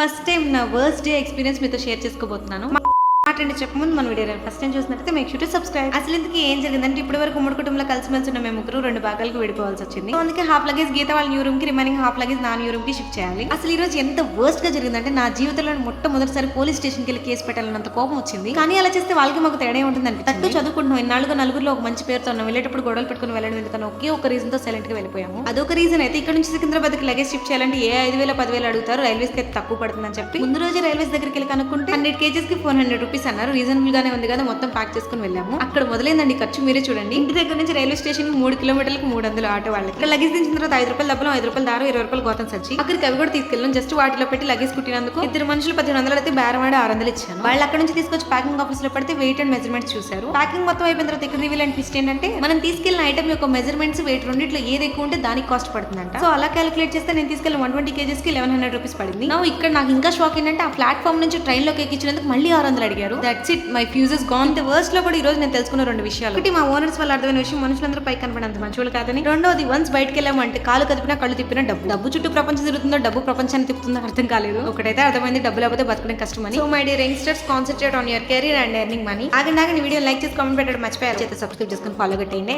First time నా worst day experience మీతో share చేసుకోబోతున్నాను. మాట్లాడి చెప్పముందు మన వీడియో ఫస్ట్ టైం చూసినట్లయితే మేక్ షూర్ టు సబ్స్క్రైబ్. అసలు ఇందుకు ఏం జరిగిందంటే ఇప్పటి వరకు ఉమ్మడి కుటుంబంలో కలిసిమెలిసి ఉన్న మేము ముగ్గురు 2 భాగాలకు విడిపోవాల్సి వచ్చింది. అందుకే హాఫ్ లగేజ్ గీత వాళ్ళ న్యూ రూమ్ కి, రిమైనింగ్ హాఫ్ లగేజ్ నా న్యూ రూమ్ కి షిఫ్ట్ చేయాలి. అసలు ఈ రోజు ఎంత వర్స్ట్ గా జరిగిందంటే నా జీవితంలో మొట్టమొదటిసారి పోలీస్ స్టేషన్ కి వెళ్ళి కేసు పెట్టాలన్నంత కోపం వచ్చింది. కానీ అలా చేస్తే వాళ్ళకి మాకు తేడా ఉంటుందండి. తట్టు చదువుకుంటున్నాం, ఇన్నాళ్ళుగా నలుగురిలో ఒక మంచి పేరుతో ఉన్నాం. వెళ్ళేటప్పుడు గొడవలు పెట్టుకుని వెళ్ళడం ఎందుకని ఒకే ఒక రీజన్ తో సైలెంట్ గా వెళ్ళిపోయాము. అదొక రీజన్ అయితే ఇక్కడ నుంచి సికింద్రాబాద్ కి లగేజ్ షిఫ్ట్ చేయాలంటే 5,000 10,000 అడుగుతారు. రైల్వేస్ కి తక్కువ పడుతుందని చెప్పి ముందు రోజు రైల్వేస్ దగ్గరికి వెళ్ళి కనుక్కుంటే 100 kgs కి 400 రూపీస్ అన్నారు. రీజనబుల్ గానే ఉంది కదా, మొత్తం ప్యాక్ చేసుకుని వెళ్ళాము. అక్కడ మొదలైందండి ఖర్చు, మీరే చూడండి. ఇంటి దగ్గర నుంచి రైల్వే స్టేషన్ కి 3 కిలోమీటర్లకు 300 ఆటో వాళ్ళకి. ఇక్కడ లగేజ్ దించిన తర్వాత 5 రూపాయలు డబ్బులు, 5 రూపాయలు దారు, 20 రూపాయలు గోతం సచ్చి అక్కడికి అవి కూడా తీసుకెళ్ళాం. జస్ట్ వాటిలో పెట్టి లగేజ్ కుట్టినందుకు ఇద్దరు మనుషులు 1500 అయితే బేరవాడ 600 ఇచ్చాను. వాళ్ళు అక్కడ నుంచి తీసుకొచ్చి ప్యాకింగ్ ఆఫీస్ లో పెడితే వెయిట్ అండ్ మెజర్మెంట్స్ చూసారు. ప్యాకింగ్ మొత్తం అయిపోయిన తర్వాత ఇక్కడ రివీల్ అండ్ ట్విస్ట్ ఏంటంటే మనం తీసుకెళ్లిన ఐటమ్ యొక్క మెజర్మెంట్స్ వెయిట్ రెండిట్లో ఏది ఎక్కువ ఉంటే దానికి కాస్ట్ పడుతుందంట. సో అలా క్యాలిక్యులేట్ చేస్తే నేను తీసుకెళ్ళిన 120 kgs కి 1100 రూపీస్ పడింది. నా ఇక్కడ నాకు ఇంకా షాక్ ఏంటంటే ఆ ప్లాట్ఫామ్ నుంచి ట్రైన్ లోకి ఎక్కించినందుకు మళ్ళీ 600 అడిగారు. That's it, my fuses gone. The worst లో కూడా ఈ రోజు నేను తెలుసుకున్న 2 విషయాలు. ఒకటి, మా ఓనర్స్ వల్ల అర్థమైన విషయం మనుషులందరూ పైకి కనపడంత మంచోళ్ళు కాదని. రెండోది, వన్స్ బయటకు వెళ్ళామంటే కాలు కదిపినా కళ్ళు తిప్పినా డబ్బు చుట్టూ ప్రపంచం తిరుగుతుందో డబ్బు ప్రపంచాన్ని తిప్పుతుందో అర్థం కాలేదు. ఒకటైతే అర్థమైంది, డబ్బు లేకపోతే బతకడం కష్టమని. So my dear youngsters, concentrate on your career and earning money. ఆగండి వీడియో లైక్ చేసి కామెంట్ పెట్టడం మర్చిపోయారు. సబ్స్క్రైబ్ చేసుకుని ఫాలో కట్టేయండి.